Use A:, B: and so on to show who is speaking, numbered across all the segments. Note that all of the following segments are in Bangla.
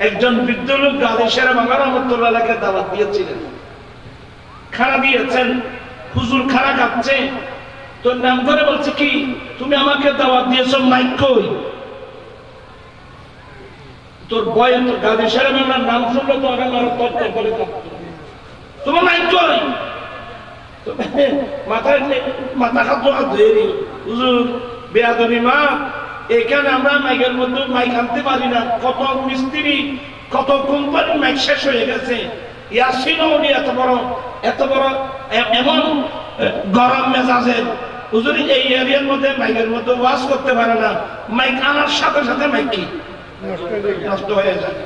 A: একজন বৃদ্ধ লোক গাজী শেরে বাংলা রহমতুল্লাহকে দাওয়াত দিয়েছিলেন, খানা দিয়েছেন, হুজুর খানা খাচ্ছে, তোর নাম করে বলছে কি তুমি আমাকে দাওয়াত দিয়েছো, মাইক কই? তোর বয়ে তো গাজী শেরে বাংলার নাম শুনলো তো আগে মারো তত্ত্ব করে কাঁপতো, তোমার মাইক কই? মাথা খাদ্য হুজুর বেয়াদবি মা, এখানে আমরা মাইকের মধ্যে মাইক আনতে পারি না, কত মিস্ত্রি কত কোম্পানির মাইক শেষ হয়ে গেছে, ইয়াসিন উনি এত বড় এমন গরম মেজাজের হুজুর এই এরিয়ার মধ্যে মাইকের মধ্যে ওয়াজ করতে পারে না, মাইক আনার সাথে সাথে মাইক কি নষ্ট হয়ে যায়।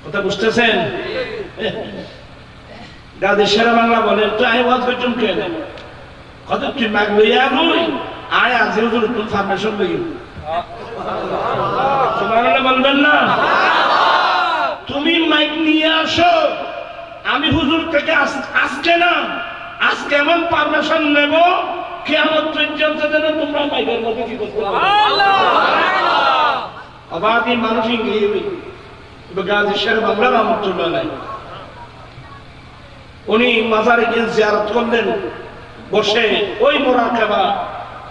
A: কথা বুঝতেছেন? গাজী শেরে বাংলা বলেন তো আমি ওয়াজ করছুম কেন, কত তুই মাইক লইয়া বই আয় আজ হুজুর তুই ফার্মেশন লই সুবহানাল্লাহ বলবেন না? তুমি মাইক নিয়ে আসো, আমি হুজুর থেকে আজকে না আজকে এমন পারমিশন নেব কিয়ামত পর্যন্ত যেন তোমরা মাইকের মধ্যে কি করতে পারো। অবাধি মানুষ ইংরেজি গাজী শেরে বাংলা রহমতুল্লাহ আলাইহি উনি মাজারে গিয়ে জিয়ারত করলেন, বসে ওই মুরাকাবা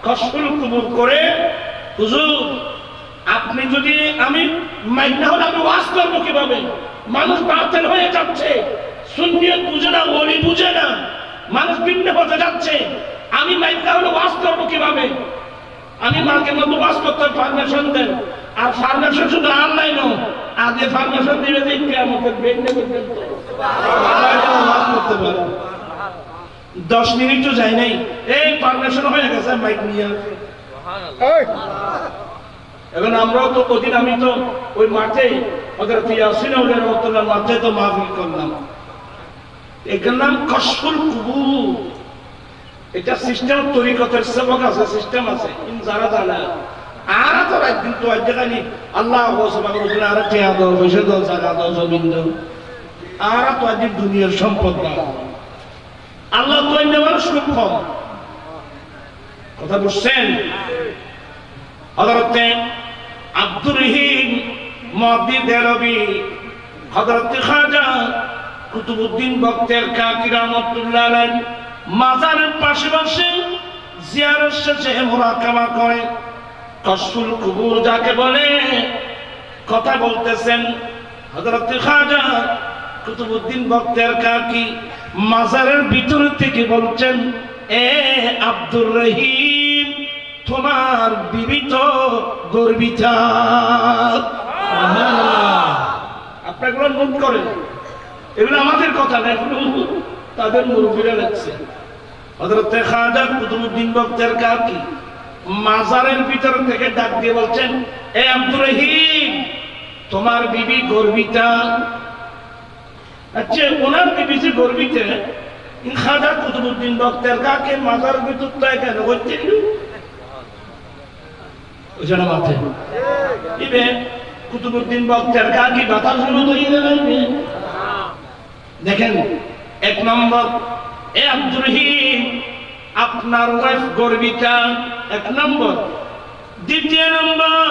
A: কসফুল কুবুর করে, হুজুর আপনি যদি আমি মাইক না হলে আমি ওয়াজ করবো কিভাবে? মানুষ বাতিল হয়ে যাচ্ছে, সুন্নিয়ত বুঝে না, ওলি বুঝে না, মানুষ ভিন্ন হতে যাচ্ছে, আমি মাইক না হলে ওয়াজ করবো কিভাবে? আমি মার্কের মধ্যে ওয়াজ করতে পারমিশন দেন, আর পারমিশন শুধু আল্লাহ নো আগে পারমিশন দিবে যে কিয়ামতের বেন্ডে পর্যন্ত ওয়াজ করতে পারে। 10 মিনিটও যায় নাই, এই পারমিশন হয়ে গেছে মাইক নিয়ে। এখন আমরাও তো ওদিন আমি তো ওই মাঠে হযরত ইয়াসিন আউলিয়া রাহমাতুল্লাহ মাঠে তো মাহফিল করলাম, এটার নাম কসফুল কুবুর। এটা সিস্টেম তরিকতের সেবক আছে, সিস্টেম আছে, যারা জানে আর তো একদিন তো জায়গানি আল্লাহ সুবহানাহু আর টিয়া দাও, বসে দাও, জায়গা দাও, জমিন দাও, আর তো আজ দুনিয়ার সম্পদ দাও, আল্লাহ তো নেওয়ার সক্ষম। কথা বুঝছেন? হযরত আব্দুর রহিম মুহাদ্দিস দেলভী, হযরত খাজা কুতুবউদ্দিন বখতিয়ার কাকি রাহমাতুল্লাহ আলাইহি মাজারের পাশে বসে জিয়ারত শেষে মুরাকাবা করে, কসফুল কুবুর যাকে বলে কথা বলতেছেন। হযরত খাজা কুতুবউদ্দিন বখতিয়ার কাকি মাজারের ভিতর থেকে বলছেন, এ আব্দুর রহিম তোমার বিবি তো গর্বিতা। আপনারা নোট করেন, এগুলো আমাদের কথা না, এগুলো তাদের মুরব্বীরা লিখছে। হযরত খাজা কুতুবউদ্দিন বখতিয়ার কাকি মাজারের ভিতর থেকে ডাক দিয়ে বলছেন, এ আব্দুর রহিম তোমার বিবি গর্বিতা। আচ্ছা ওনার বিবি যে গর্বিতা, খাজা কুতুবউদ্দিন বখতিয়ার কাকি মাজার ভিতর তাই কেন করছেন? ওইখানে মাঠে ইবে কুতুবউদ্দিন বখতিয়ার কাকি বাতা শুরু করে দিলেন। দেখেন, 1 নম্বর, এ আব্দুর রহিম আপনার ওয়াইফ গর্বিতা, 1 নম্বর। 2 নম্বর,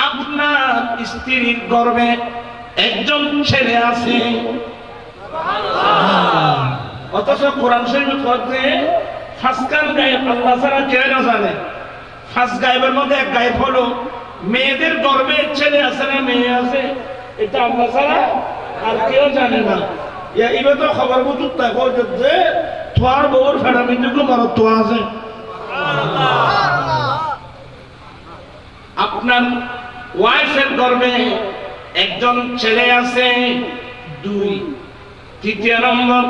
A: আপনার স্ত্রীর গর্ভে একজন ছেলে আছে। অথচ কোরআন শরীফে পড়তে ফাসকাল গায়েব আল্লাহ ছাড়া কেউ না জানে। ফাস গায়েবের মধ্যে এক গায়েব হলো মেয়েদের গর্ভে ছেলে আছে না মেয়ে আছে, এটা আল্লাহ ছাড়া আর কেউ জানে না। এবার তো খবর বুঝুক তাই যে তোমার বউর ফেরা মিন্টুকু মারত তো আছে। আপনার ওয়াইফের গর্ভে একজন ছেলে আছে, 2। 3 নম্বর,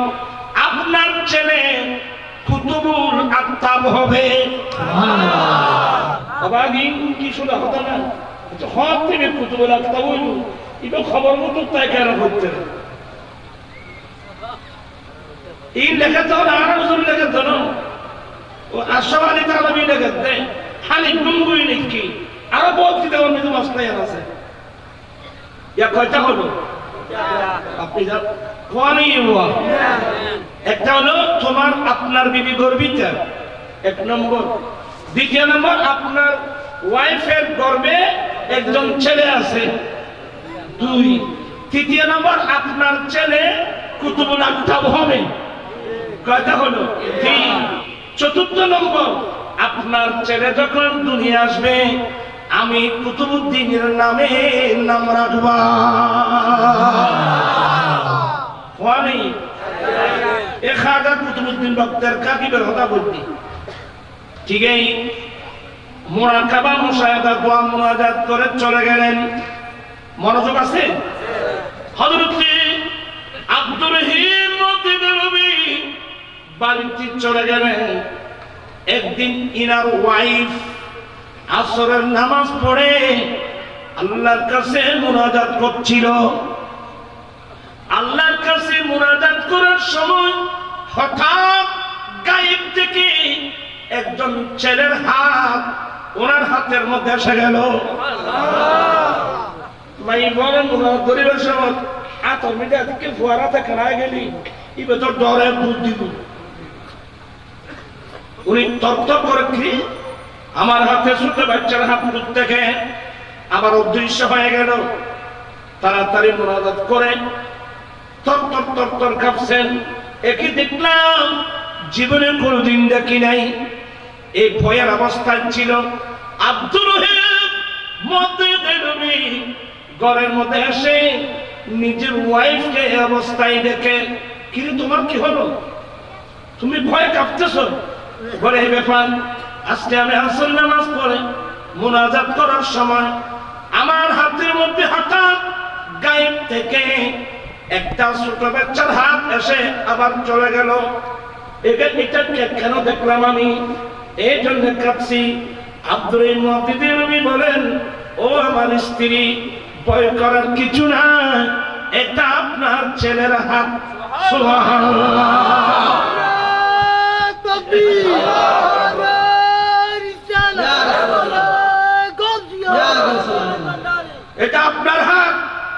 A: আপনার ছেলে কুতুবুল আকতাব হবে। অবাগিন কি শুনে হতো না, হক থেকে কুতুবুল আকতাব হইল, এটা খবর মতো তাই কেন করতে এই লেখা তো আর হুজুর লেখা তো না, ও আশরাফ আলী থানভী লেখা দেয়, হানিফ গঙ্গুই লিখি, আরো বহুত কিতাব মধ্যে মাসলাই আছে। ইয়া কয়টা হলো? আপনি যা কোয়ানি ওয়া একটা হলো তোমার আপনার বিবি গর্বিতা, 1 নম্বর। 2 নম্বর, আপনার ওয়াইফের গর্ভে একজন ছেলে আছে। 2 তৃতীয় নম্বর আপনার ছেলে কুতুবুল আকতাব হবে। কয়টা হলো? 3। চতুর্থ নম্বর আপনার ছেলে যখন দুনিয়া আসবে আমি কুতুবউদ্দিনের নামে নাম রাখবা। ওয়ানি এ খাজা কুতুবউদ্দিন বক্তার কাকিবের কথা বলতি। ঠিক এই মুরাকাবা মুশাহাদা দোয়া মুনাজাত করে চলে গেলেন। মনোযোগ আছে? হযরত আব্দুর রহিম মতিনবী বাড়িতে চলে গেলেন। একদিন ইনার ওয়াইফ আসরের নামাজ পড়ে আল্লাহর কাছে মুনাজাত করছিল। আল্লাহর কাছে মুনাজাত করার সময় হঠাৎ গায়েব থেকে একজন ছেলের হাত ওনার হাতের মধ্যে এসে গেল। মাই বলেন গরিবের সময় আতর মিটা থেকে ফুয়ারা থেকে না গেলি এবার তোর ডরে দুধ দিব। উনি তর্ক করে কি আমার হাতে ছোট বাচ্চার হাত দুধ থেকে আবার অদৃশ্য হয়ে গেল। তাড়াতাড়ি মুনাজাত করে তর কাঁপছেন। একই দেখলাম জীবনে কোনোদিন দেখি নাই। এই ভয়ের অবস্থায় ছিল। আব্দুর রহিম মতিনবী ঘরের মধ্যে এসে নিজের ওয়াইফকে অবস্থায় দেখে, কিন্তু তোমার কি হলো? তুমি ভয়ে কাঁপতেছ? বলে এই ব্যাপার, আজকে আমি আসর নামাজ পড়ে মুনাজাত করার সময় আমার হাতের মধ্যে হঠাৎ গায়েব থেকে একটা ছোট বাচ্চার হাত এসে আবার চলে গেল। এটা কেন দেখলাম আমি? এই জন্য কাঁপছি। আব্দুর রহিম মতিনবী বলেন, ও আমার স্ত্রী, ভয় করার কিছু না, এটা আপনার ছেলের হাত। সুবহানাল্লাহ। এটা আপনার হাত,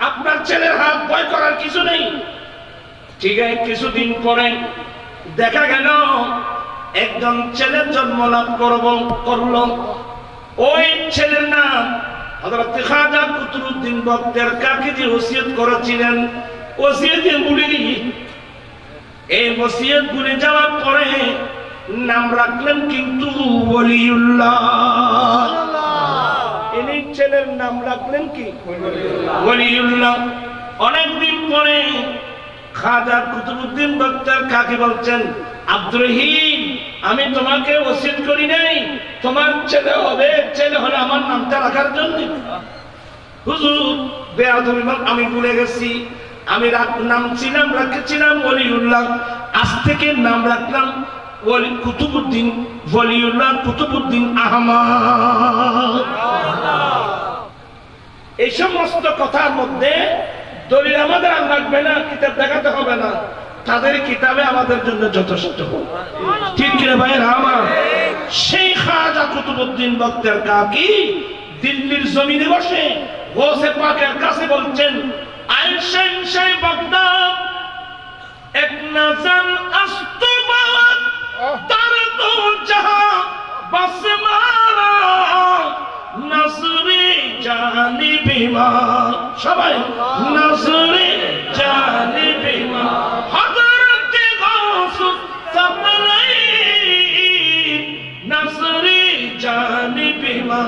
A: আপনার ছেলের হাত, ভয় করার কিছু নেই। ঠিক আছে। কিছুদিন পরে দেখা গেল একজন ছেলের জন্ম লাভ করলো। ওই ছেলের নাম হযরত খাজা কুতুবউদ্দিন বক্তের কাকি যে ওসিয়ত করেছিলেন, ওসিয়তে ভুলে গিয়ে এই ওসিয়ত ভুলে যাওয়ার পরে নাম রাখলেন কিন্তু ওলিউল্লাহ। ইনি ছেলের নাম রাখলেন কি? ওলিউল্লাহ। অনেকদিন পরে খাজা কুতুবউদ্দিন বক্তের কাকি বলছেন, আব্দুর রহিম, আমি তোমাকে ওসিয়ত করি নাই তোমার ছেলে হবে, ছেলে হলে আমার নামটা রাখার জন্য। হুজুর বেয়াদবি, আমি ভুলে গেছি। আমি নাম ছিলাম রাখছিলাম ওলিউল্লাহ, আজ থেকে নাম রাখলাম কুতুবউদ্দিন, ওলিউল্লাহ কুতুবউদ্দিন আহমদ। এই সমস্ত কথার মধ্যে দলিল আমাদের আর লাগবে না, কিতাব দেখাতে হবে না, তাদের কিতাবে আমাদের জন্য যথেষ্ট। ঠিক কিনা ভাইয়েরা আমার? সেই খাজা কুতুবউদ্দিন বক্তের কাকি দিল্লির জমিনে বসে গৌসে পাকের কাছে বলছেন, আইশেন সেই বগদাদ এক নজর আস্তবাদ তার তো জাহাঁ বাস মারা নসরি জানিবি মা। সবাই নসরি জানিবি মা। হযরত গাউসুস সাকলাইন নসরি জানিবি মা।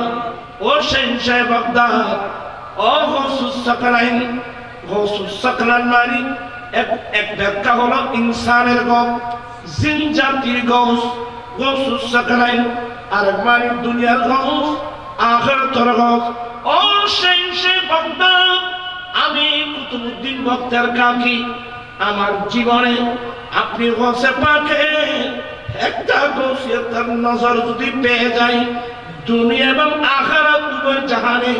A: ও শেনশাহ বাগদাদ, ও গাউসুস সাকলাইন। গাউসুস সাকলাইন মানে এক ব্যাখ্যা হলো ইনসানের গৌস, জিন জাতির গৌস গাউসুস সাকলাইন, আর মানে দুনিয়ার গৌস, আখিরাতের গৌস। ও শেনশাহ বাগদাদ, আমি কুতুবউদ্দিন বক্তের কাকি, আমার জীবনে আপনি গৌসে পাকে একটা গৌসিয়তের নজর যদি পেয়ে যাই, দুনিয়া এবং আখিরাত উভয় জাহানে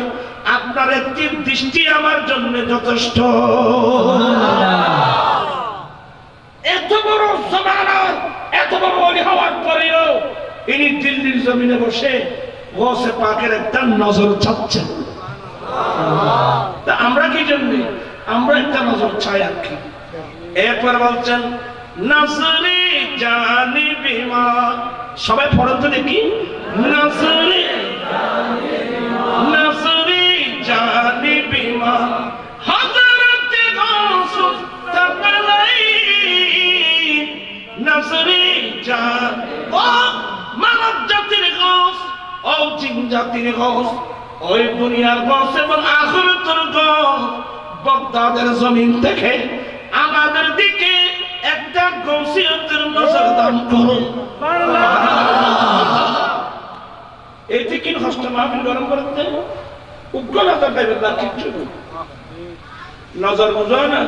A: আপনার একটি দৃষ্টি আমার জন্য যথেষ্ট। এত বড় জমানার এত বড় ওলি হওয়ার পরেও ইনি দিল্লির জমিনে বসে গৌসে পাকের একটা নজর চাচ্ছেন। তা আমরা কি জন্য? আমরা একটা নজর চাই আর কি। এরপর বলছেন, নজরে জানিবি মা। সবাই পড়েন তো দেখি, নজরে নজরে জাতির গস, ওই দুনিয়ার গস এবং আখিরাতের গস, বাগদাদের জমিন থেকে আমাদের দিকে একটা গৌসিয়তের নজর দান করুন। এই যে কি হস্ত মাহফিল গরম করতে উগ্র নজর পাইবেন না, কিচ্ছু নজর বুঝো না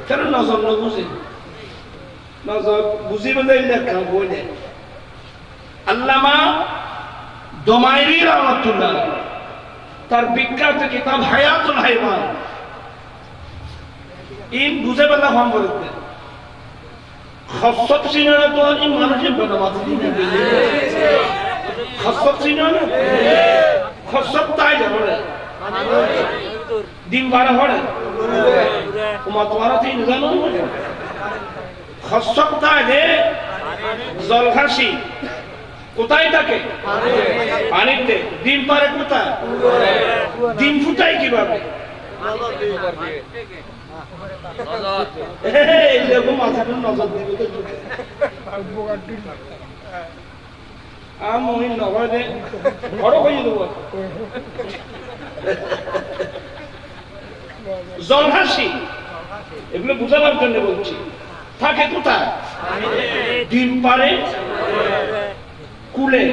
A: কেন? নজর না বুঝে, নজর বুঝি বলে লেখা বলে আল্লামা দোমাইরি রহমাতুল্লাহ তার বিখ্যাত কিতাব হায়াতুল হাইওয়ান ইন বুঝে বেলা হম বলতে খসব সিনেমা তো এই মানুষের বদমাত দিনে খসব সিনেমা খসব তাই যাবে দিন বারে হরে তোমার তোমার তিন জানো খসব তাই রে জলঘাসি কোথায় থাকে? পানিতে। ডিম পারে কোথায়? ডিম ফুটাই কিভাবে? জলহাসি এগুলো বুঝাবার জন্য বলছি, থাকে কোথায়? ডিম পারে কুলে,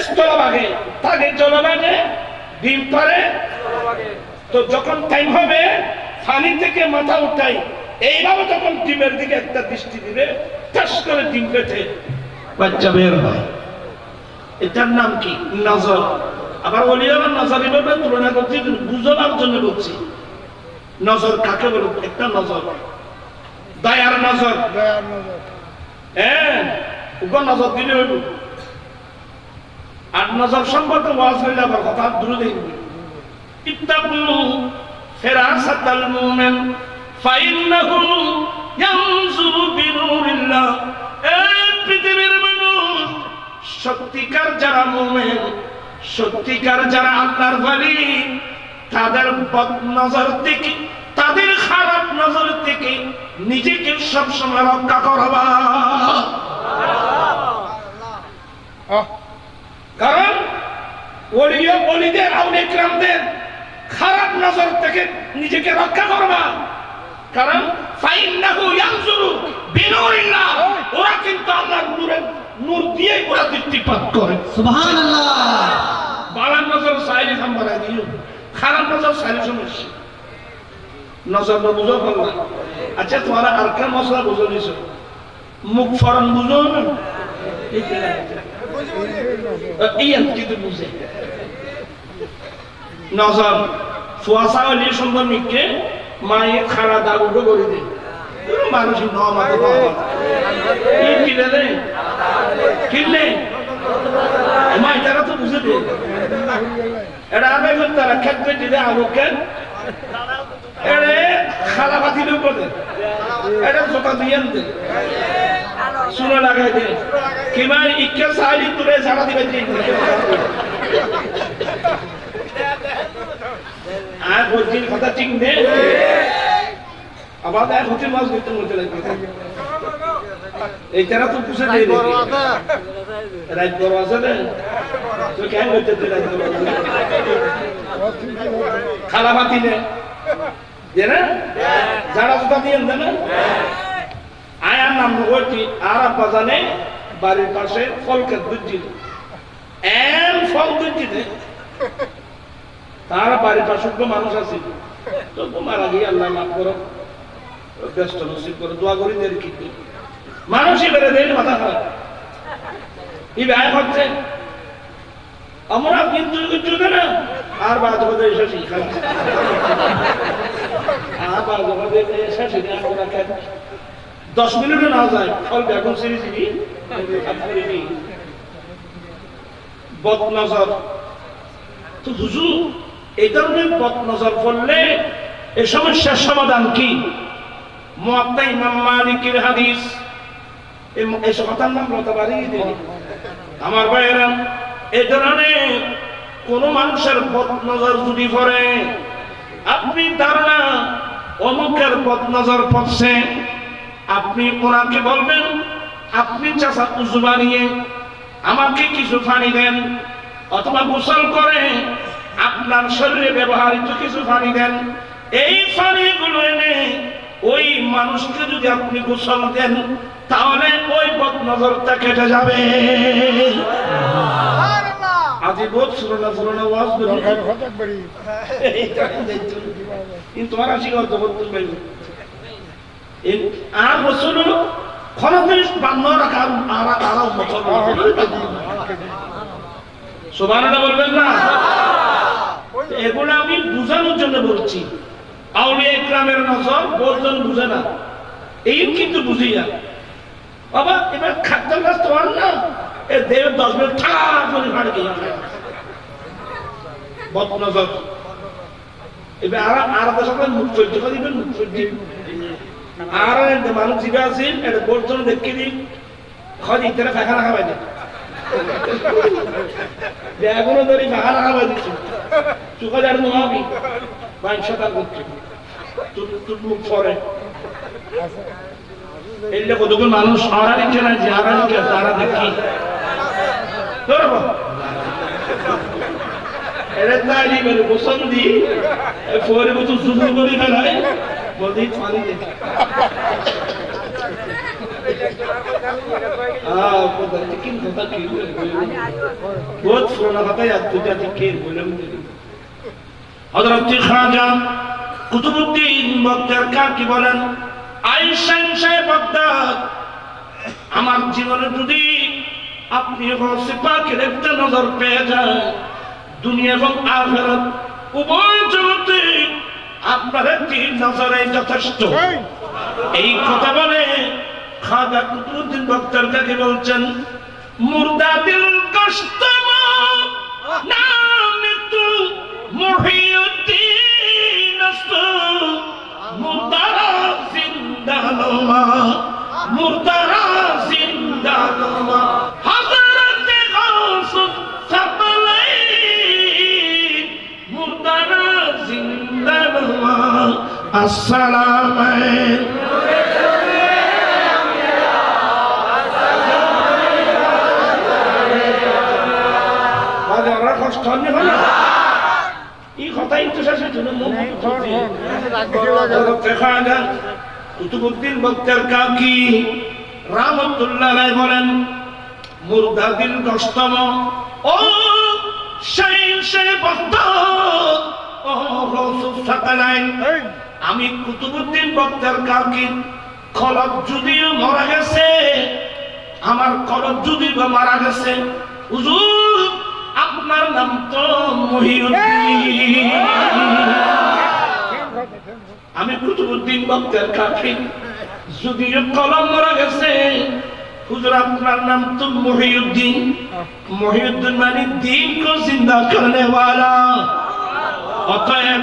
A: স্থলভাগে থাকে, জলভাগে ডিম পারে। তো যখন টাইম হবে পানি থেকে মাথা উঠাই, এইভাবে যখন ডিমের দিকে একটা দৃষ্টি দিবে, টাস করে ডিম পেটে বাচ্চা বের হয়। এটার নাম কি? নজর। আবার ওলিয়ার নজর এভাবে তুলনা করছি বুঝাবার জন্য বলছি। নজর কাকে বলে? একটা নজর, দয়ার নজর। হ্যাঁ, উপর নজর দিলে হইব। আর নজর সম্পর্কে ওয়াজ হইলে আবার কথা দূরে দেখবে। ইত্তাকু ফিরাসাতাল মুমিন ফাইন্নাহু ইয়ানজুরু বিনুরিল্লাহ। এই পৃথিবীর মানুষ, সত্যিকার যারা মুমিন, সত্যিকার যারা আল্লাহর ওয়ালি, তাদের বদ নজর থেকে, তাদের খারাপ নজর থেকে নিজেকে সবসময় রক্ষা করবা। কারণ ওলিদের আউলিয়া কিরামদের খারাপ নজর থেকে নিজেকে রক্ষা করবা। কারণ ফাইন্নাহু ইয়ানজুরু বিনুরিল্লাহ, ওরা কিন্তু আল্লাহর নূরের নূর দিয়ে ওরা দৃষ্টিপাত করে। সুবহানাল্লাহ। ভালো নজর সাইলে সামনে দিও, খারাপ নজর সাইলে সমস্যা। নজর না বুঝো পারলা। আচ্ছা তোমার আরকান মশলা বুঝো নিছো, মুখ ফরন বুঝো না? এই কিন্তু বুঝে নজর ফুয়াশা হলে সুন্দর মিকে মায়ে খাড়া দাগ উঠো করে দে মানুষ কিনে দে কিনলে মাই তারা তো বুঝে দে। এটা আমি তারা খেতে দিলে আলোকে এরে খালা বাতিল করে এটা জোতা দিয়ে দে, শুনে লাগাই দে কিংবা ইকে সাইলি তুলে ঝাড়া দিবে। আর বলছি কথা ঠিক নেই, আবার এক হচ্ছে মাছ ধরতে মধ্যে লাগবে। এই তারা তো পুষে দিয়ে দেবে রাত বড় আছে না, তো কেন হইতে খালা বাতিলে না যারা জোতা দিয়ে দেন না। আয়ার নাম নগরটি আর আব্বা জানে বাড়ির পাশে ফলকে দুধ ফল দুধ তার বাড়ির পাশে মানুষ আছে, তো মারা গিয়ে আল্লাহ মাফ করো, ব্যস্ত নসিব করো, দোয়া করি দের কি মানুষই বেড়ে দেয় মাথা খারাপ। এই ব্যয় হচ্ছে আমরা কিন্তু না আর বাদ বাদে এসে শিখা আর বাদ বাদে এসে সেটা আমরা 10 মিনিটও না যায় ফল বেগুন সিঁড়ি সিঁড়ি বদ নজর। তো হুজুর এই ধরনের বদ নজর পড়লে এই সমস্যার সমাধান কি? মুয়াত্তা ইমাম মালিকের হাদিস, এই কথার নাম লতাবাড়ি দিন আমার ভাইয়েরা। এই ধরনের কোন মানুষের বদ নজর যদি পড়ে, আপনি ধারণা অমুকের বদ নজর পড়ছে, আপনি ওনাকে বলবেন, আপনি চাচা উজু বানিয়ে আমাকে কিছু পানি দেন, অথবা গোসল করে আপনার শরীরে ব্যবহৃত কিছু পানি দেন। এই পানিগুলো এনে ওই মানুষকে যদি আপনি গোসল দেন, তাহলে ওই বদনজরটা কেটে যাবে। আজি বহুত সুরনা সুরনা ওয়াজ করি কিন্তু তোমার আসি কত বলতে পারি আর বছর খরচ বান্ন রাখা আর বছর সুবহানাল্লাহ বলবেন না? এগুলো আমি বুঝানোর জন্য বলছি। আউলিয়া ইকরামের নজর বহুজন বুঝে না, এই কিন্তু বুঝি না। বাবা এবার খাদ্য গাছ তোমার না, এ দেড় 10 মিনিট ঠাক করে ফাড়ে গিয়ে বদ নজর। এবার আর সবাই মুখ চলছে দিবেন, মুখ চলছে আর মানুষ জিবে আছেন এটা বর্জন দেখে দিন খজ ইতারা পায়খানা খাওয়াই দেয় এখনো ধরি পায়খানা খাওয়াই দিচ্ছি চুকা যার নোহাবি বাইশাতা করছে তুর মুখ পরে এলে কতগুলো মানুষ সারা দিচ্ছে না, যারা দিচ্ছে তারা দেখি ধরবো এরা তাই দিবেন গোসল দি পরে কত সুন্দর করে ফেলায় বলতে পানি দেখি बहुत पुराना কথা याद तुझे के बोलम हजरत खाजा কুতুবউদ্দিন বক্তার কি বলেন, আয়েশা সাহেব বগদাদ আমার জীবনে যদি আপনি গৌসে পাকের একটা নজর পেয়ে যান, দুনিয়া এবং আখিরাত উভয় জগতে আপনার একটি নজরে যথেষ্ট। এই কথা বলে খাজা কুতুবউদ্দিন বক্তার কাকে বলছেন, মুর্দা দিল কষ্ট নাম তু মুহিউদ্দিন মুর্দারা জিন্দা নওয়া মুর্দারা জিন্দা নওয়া হযরত গাউস সাকলাইন মুর্দারা জিন্দা নওয়া আসসালামু আলাইকুম। কুতুবউদ্দিন বক্তার কাকি রাহমাতুল্লাহ আলাইহি বলেন, মুর্দা দিল গস্তম ও শাইখ বগদাদ ও গৌসুস সাকালাইন, আমি কুতুবউদ্দিন বক্তার কাকি কলব যদিও মারা গেছে, আমার কলব যদিও মারা গেছে, হুজুর আপনার নাম তো মহিউদ্দিন। আমি কুতুবউদ্দিন বক্তার কাকি যদিও কলম মারা গেছে, হুজুর আপনার নাম তো মহিউদ্দিন। মহিউদ্দিন মানে দিন কো জিন্দা করনে वाला, অতএব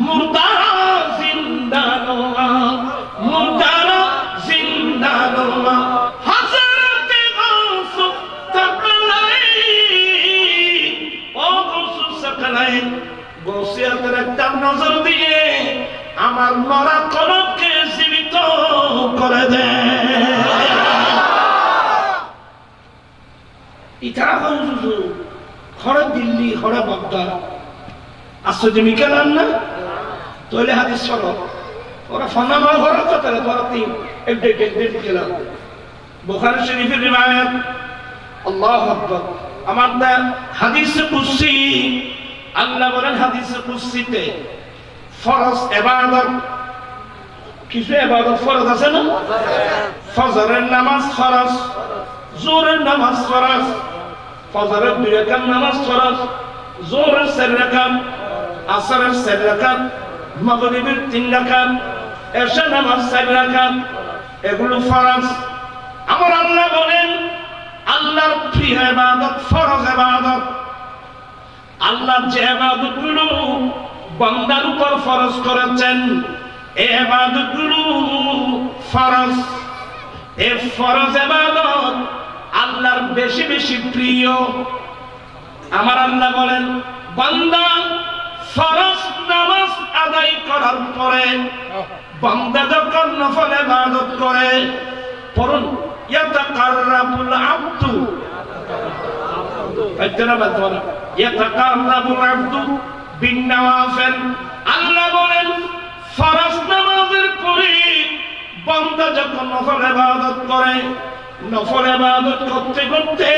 A: মুর্দারা জিন্দা নওয়া মুর্দারা জিন্দা নওয়া হযরত গাউস সাকলাইন ও গাউস সাকলাইন গৌসিয়াতের একটা নজর দিয়ে আমার মরা কলবকে জীবিত করে দেন। ইতারা হুজুর খড়ে দিল্লি খড়ে বাগদাদ আশ্চর্য মিকেলাম না তৈলে হাদিস সরব ওরা ফনামা ঘরে তো তাহলে পরতি এক গেলাম বুখারী শরীফের রিওয়ায়াত। আল্লাহু আকবার। আমার হাদিসে কুদসি আল্লাহ বলেন, হাদিসে কুদসিতে ফরজ ইবাদত কিছু ইবাদত ফরজ আছে না, ফজরের নামাজ ফরজ, জোহরের নামাজ ফরজ, ফজরের 2 রাকাত নামাজ ফরজ, জোহরের 4 রাকাত, আসরের 4 রাকাত, মাগরিবের 3 রাকাত, এশা নামাজ 4 রাকাত, এগুলো ফরজ। আমার আল্লাহ বলেন, আল্লাহর প্রিয় ইবাদত ফরজ ইবাদত। আল্লাহ যে ইবাদতগুলো বান্দার উপর ফরজ করেছেন, এই ইবাদতগুলো ফরজ। এই ফরজ ইবাদত আল্লাহর বেশি বেশি প্রিয়। আমার আল্লাহ বলেন, বান্দা ফরজ নামাজ আদায় করার পরে বান্দা যখন নফল ইবাদত করে, পরন ইয়াতাকাররাবুল আবদু আল্লাহ বলেন ফরজ নামাজের পরে বান্দা যখন নফল ইবাদত করে, নফল ইবাদত করতে করতে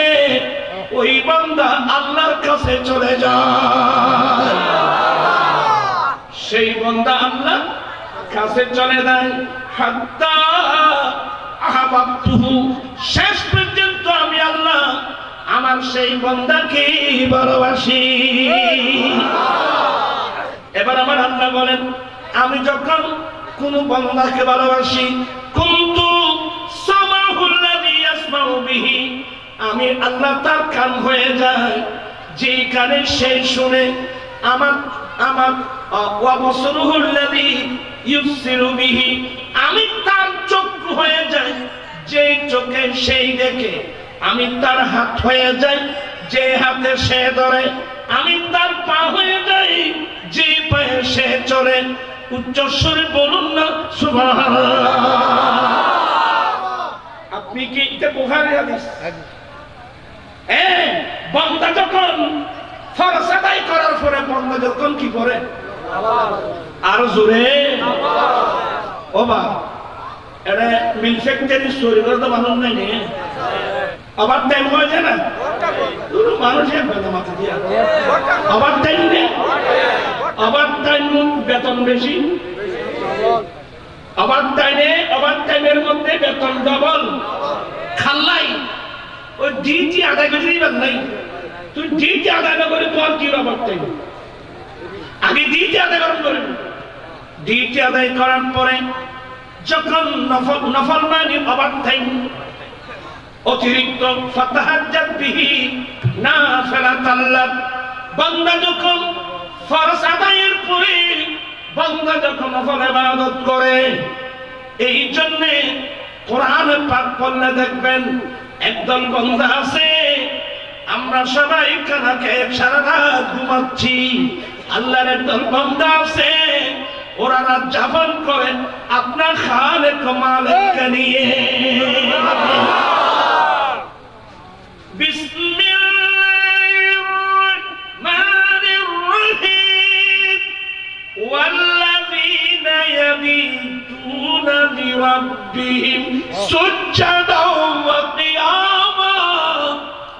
A: ওই বান্দা আল্লাহর কাছে চলে যায়। সেই বান্দা আল্লাহর কাছে চলে যায়, হাত্তা আহাবাবতুহু, শেষ পর্যন্ত আমি আল্লাহ আমার সেই বান্দাকে ভালোবাসি। এবার আমার আল্লাহ বলেন, আমি যখন কোন বান্দাকে ভালোবাসি, কুনতু সামাহুল্লাযী ইয়াসমাউ বিহি, আমি আল্লাহ তার কান হয়ে যায়, যে কানে সে শুনে। আমার ওয়া বসরুহুল্লাযী ইউবসিরু বিহি, আমি তার চক্ষু হয়ে যাই, যে চোখে সেই দেখে। আমি তার হাত হয়ে যাই, যে হাতে সে ধরে। আমি তার পা হয়ে যাই, যে পায়ে সে চলে। উচ্চস্বরে বলুন না সুবহানাল্লাহ। আপনি কি এটা বুখারী হাদিস? বান্দা যখন ফরজ আদায় করার পরে বান্দা যখন কি করে, আরো জোরে ও বা এটা মিল ফ্যাক্টরি চুরি করে তো মানুষ নাই নে, আবার টাইম হয়ে যায় না মানুষের মাথা দিয়া আবার টাইম নেই, আবার টাইম বেতন বেশি, আবার টাইমের মধ্যে বেতন ডবল। খাল্লাই ওই ডিউটি আদায় করে দিবেন নাই, তুই ডিউটি আদায় না করে তোর কি আবার টাইম, আগে ডিউটি আদায় করেন। ডিউটি আদায় করার পরে যখন নফল মানে আবার টাইম অতিরিক্ত ফাতাহাজ্জাত বিহি নাফিলাতাল লাক, বান্দা যখন ফরজ আদায়ের পরে বান্দা যখন নফল ইবাদত করে, এই জন্য কোরআন পাক পড়লে দেখবেন একদল বান্দা আছে, আমরা সবাই খানা খেয়ে সারা রাত ঘুমাচ্ছি, আল্লাহর একদল বান্দা আছে ওরা রাত যাপন করে আপনার খালেক মালিককে নিয়ে। বিসমিল্লাহির রহমানির রহিম, ওয়াল্লাযীনা ইয়াবিতুনা লিরাব্বিহিম সুজদান